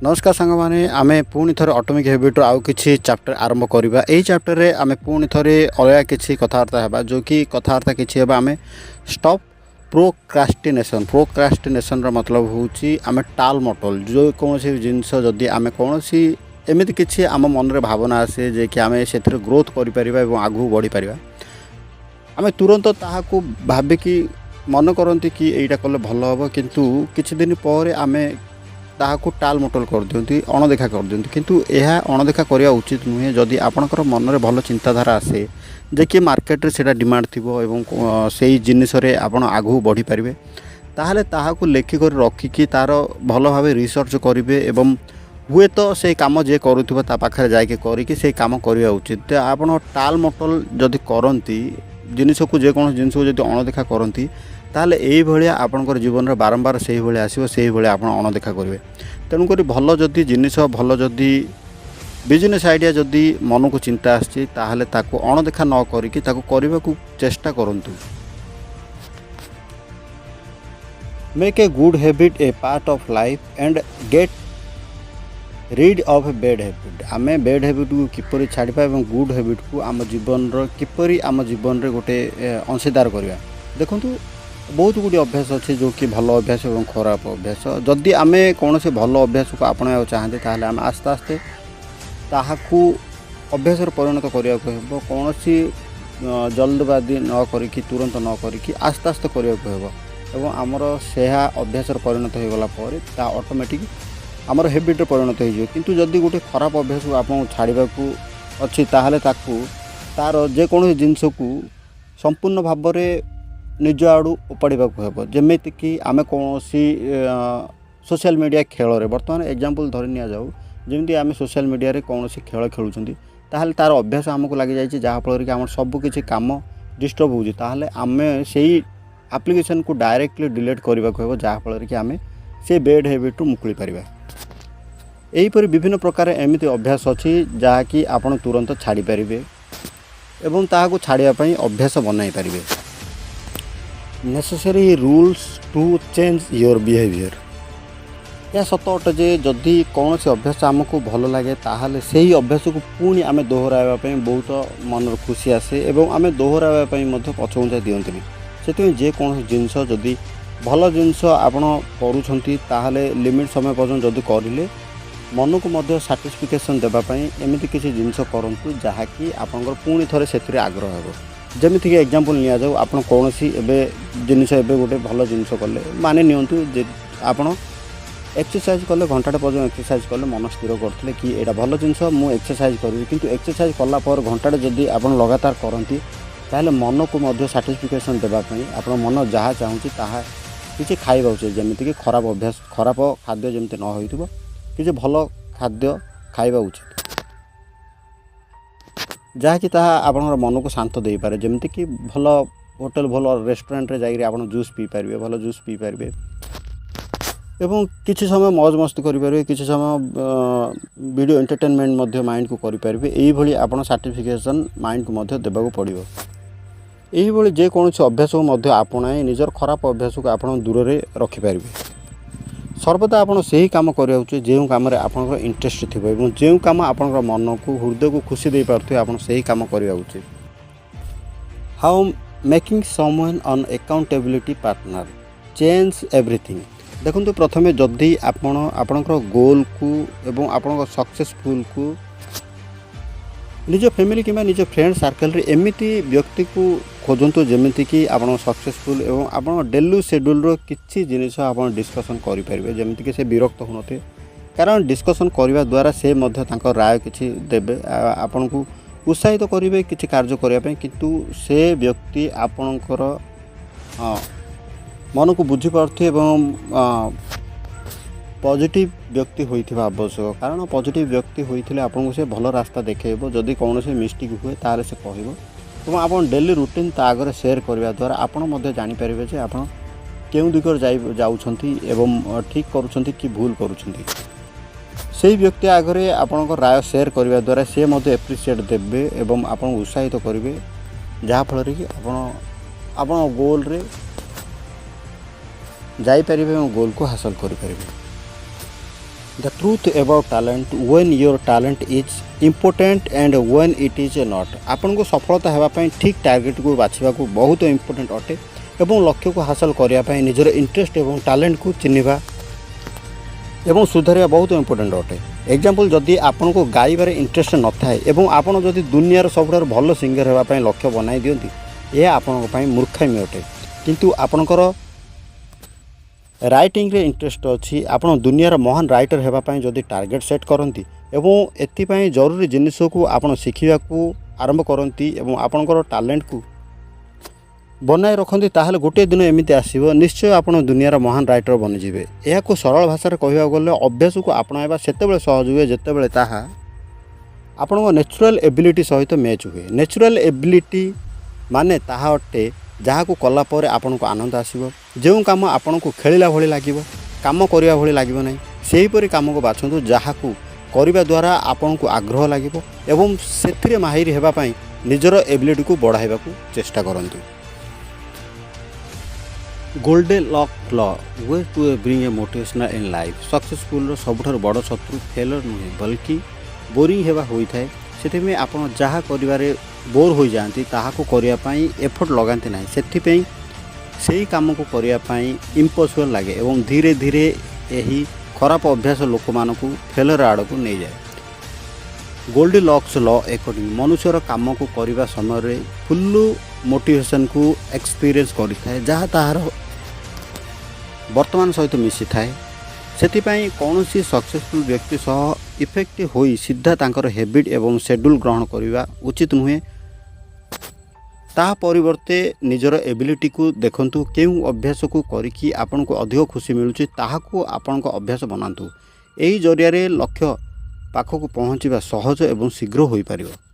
नमस्कार सांग माने आमे पुणी थरे ऑटोमिक हैबिट आउ किछि चैप्टर आरंभ करबा। एही चैप्टर रे आमे पुणी थरे अलगा किछि कथावार्ता हेबा जो कि कथावार्ता किछि हेबा आमे स्टॉप प्रोक्रास्टिनेशन रो मतलब होउछि आमे टाल मटोल जो कोनोसी जिंस जदी आमे कोनोसी एमिति किछि आम मन रे भावना आसे जे कि आमे सेथरे ग्रोथ करि परिबा एवं आगु बढ़ी परिबा आमे तुरंत ताहाकू भाबे कि मन करंती कि एइटा कले भलो हबो किंतु किछि दिन परे आमे ताहाकू टाल मटोल कर दियंती अणदेखा कर दियंती किंतु यह अणदेखा करिया उचित नुहे जदि आपणकर मन रे भलो चिंताधारा आसे जे कि मार्केट रे सेटा डिमांड थिबो एवं सेही जिनिस रे आपण आगु बढ़ी परिबे ताहले ताहाकू लेखि कर रखि कि तार भलो भाबे रिसर्च करिवे एवं हुए तो से काम जे करूथिबो ता पाखरे जाय के करी कि से काम करिया उचित। आपण टाल मटोल जदि करंती जिनिस को जे कोन जिनिस को जदि अणदेखा करंती ताहले एई भलिया आपनकर जीवन रे बारंबार सेही भलिया आसीबो सेही भलिया आपण अणदेखा करिवे। तेणुक भल जदि जिनिस भल जदि बिजनेस आइडिया जदि मन को चिंता आछि ताहले ताको अणदेखा न करिकि ताको करबाकू चेष्टा करंतु। Make a good habit A part of life and get rid of bad habit. आमे बैड हैबिट को किपरि छाड़िबा एवं गुड हैबिट को आम जीवन रो किपरि आम जीवन रे गोटे अंशीदार करिया। देखंतु बहुत गुड़ी अभ्यास अच्छे जो कि भल अभ्यास और खराब अभ्यास जदि आमे कौन से भल अभ्यास को अपना चाहते ताहले आम आस्ते आस्ते ताहाकू अभ्यास परिणत करने को कौन सी जल्दबाजी न करी तुरंत न करी आस्ते आस्ते करने को एवं आमर से अभ्यास परिणत हो गला ऑटोमेटिक आमर हैबिट परिणत हो किंतु जदि गोटे खराब अभ्यास को आप छाड़ा अच्छी ताहले ताकू तार जेकोसी जिनस को संपूर्ण भाव में निज आड़ू उपाड़ा को जमीती कि आम कौन सोशल मीडिया खेल रे बर्तमान एग्जांपल धरि निया जाऊ जमी आम सोशल मीडिया रे कौन खेल खेलुं ताहले तार अभ्यास आमको लग जाए जहाँफल कि आम सब किसी काम डिस्टर्ब होउछि ताहले आम से एप्लिकेशन को डायरेक्टली डिलीट करने को जहाँफल कि आम से बैड हैबिट मुकुली पारिबा। एहीपरि विभिन्न प्रकार एमिति अभ्यास अच्छी जहाँकि आपण तुरंत छाड़ी पारिबे एवं ताहाकू छाड़िया पई अभ्यास बनाई पारिबे। Necessary rules to change your behaviour. यह सत अटे जे जदि कौन से अभ्यास आमको भल लगे ताहले सही अभ्यास को पुणी आम दोहराइबा पई बहुत मन खुशी आसे एवं आम दोहराइबा पई मध्य पछघुंचा दियंतिनी से जेकोसी जिनस जदि भल जिनस आपण करूछंती ताहले लिमिट समय पर्यंत जदि करिले मन को मध्य साटिस्फिकेशन देबा पई एमिति किसी जिनस करंतु जहाँकि आपनकर पुणी थरे सेतिरे आग्रह हेबो। जमीती कि एग्जांपल निया जाऊ आपण कौन सी जिनिस एबे गोटे भल जिनिस कले माने नियंतु जे आपण एक्सरसाइज कले घंटाटे पर्यंत एक्सरसाइज कले मन स्थिर करथिले कि एटा भल जिनिस मु एक्सरसाइज करी किंतु एक्सरसाइज कला पर घंटाटे जदि आपण लगातार करंती ताहले मन को मध्य साटिस्फिकेशन देबा पई आपण मन जहाँ चाहूँगी ताहा किसी खाइबा उचित जमीती कि खराब अभ्यास खराब खाद्य जमीती न होइथिबो किसी भल खाद्य खाइबा उचित जहाँकि आपण मन को शांत दे पारे जमीती कि भल होटेल भल रेस्टोरेंट रे जाइए आप जूस पी पारे भल जूस पी पारे एवं किसी समय मौज मस्ती करें किसी समय वीडियो एंटरटेनमेंट माइंड को करें यही आप सर्टिफिकेशन माइंड को देवाक पड़ो। यही जेकोसी अभ्यास को आपणाए निजर खराब अभ्यास को आप दूर में रखिपारे। सर्वदा आपड़ से ही कम करा उचित जो कम आपंकर इंटरेस्ट थी जो कम आपंकर मन को हृदय को खुशी दे पारे आप से ही कम करवा उचित। How making someone an accountability partner change everything. देखो प्रथमे जदि आपणकर गोल को एवं आपणकर सक्सेसफुल को निज फैमिली कि निज फ्रेंड सर्कल रे एमिति व्यक्ति को खोजतु जमीती कि आप सक्सेसफुल एवं आप डेली शेड्यूल किसी जिनिस आप डिस्कसन करेंगे जमीती कि से विरक्त होते कारण डिस्कसन करने द्वारा से राय किसी देवे आपण को उत्साहित करेंगे किसी कार्य करने किंतु से व्यक्ति आपणकर मन को बुझीपारे पॉजिटिव व्यक्ति होइथिबा आवश्यक कारण पॉजिटिव व्यक्ति होइथिले आपन से भल रास्ता देखेबो जदि कौन से मिस्टेक हुए तारे से कहबो एवं आपन डेली रूटीन ता आगे शेयर करबा द्वारा आपन मध्य जानि परिबे जे आपन केउ दिकर जाउछंती एवं ठीक करूछंती कि भूल करूछंती। सेही व्यक्ति आगे आपन राय शेयर करबा द्वारा से मध्य एप्रिशिएट देबे एवं आपन उत्साहित करिवे जहाँ फल कि आपन गोल रे जाई परिबे एवं गोल को हासिल करि परिबे। The truth about talent when your talent is important and when it is not. आपन को सफलता होगापाई ठीक टार्गेट को बाछा बहुत इम्पोर्टेंट अटे एवं लक्ष्य को हासिल करने निजर इंटरेस्ट एवं टैलेंट को चिन्हवा एवं सुधारिया बहुत इम्पोर्टेंट अटे। एग्जांपल जदि आपन को गाइबार इंटरेस्ट न थाए एवं आपन जदि दुनियार सबुठार भल सिंगर होगापाई लक्ष्य बनाई दियंती यह आपन मूर्खामी अटे। किंतु आपनकर राइटिंग रे इंटरेस्ट अच्छी आपन दुनियार महान राइटर होगापाई जदि टार्गेट सेट करती एवं एथिपाई जरूरी जिनिस को आपन शिखिबा को आरंभ करती एवं आपनकर टैलेंट को बनाए रखती ताहले गोटे दिन एमती आसो निश्चय आपन दुनियार महान राइटर बनीजे। यह को सरल भाषा कहवा गले अभ्यास को अपनाइबा सेतेबेले सहज हुए जेतेबेले ताहा आपन नेचुरल एबिलिटी सहित मैच हुए। नेचुरल एबिलिटी माने ताहा अटे जहाँ को कला पर आपन को आनंद आसो जो काम आपन को खेलिला भली लागिवो काम करिया भली लागिवो नहीं सेहीपरि काम को बाछंतु जहाँ को करिबा द्वारा आपन को आग्रह लागिवो एवं सेथिरे माहिर हेबा पई निजर एबिलिटी को बढ़ाइबा को चेष्टा करंतु। Golden luck law way to bring a motivational in life. Successful सबुठार बड़ शत्रु फेलर नुहे बल्कि बोरिंग हेबा होई थाए। सेथिमे आपन जहाँ करिबारे बोर हो जाती ताहाको करिया पई एफर्ट लगाती ना सेथिपई सेही काम को करिया पई इम्पॉसिबल लगे एवं धीरे धीरे यही खराब अभ्यास लोक मानकु फेलर आड़ को नहीं जाए। गोल्डन लक्स लॉ अकॉर्डिंग मनुष्यर काम को करिबा समय रे फुल्लु मोटिवेशन को एक्सपीरियंस करिथाए जहाँ ताहार वर्तमान सहित मिसी थाए। सेथिपई कौनसी सक्सेसफुल व्यक्ति सह इफेक्टिव होई सीधा तांकर हैबिट एवं शेड्यूल ग्रहण करिबा उचित नुहे। ता परिवर्ते निजर एबिलिटी को देखंतु केउ अभ्यास को करिकी आपन को अधिक खुशी मिलुची ताहाको आपन को अभ्यास बनांतु। एही जरिया रे लक्ष्य पाखक पहुँचवा सहज एवं शीघ्र होई पारिबो।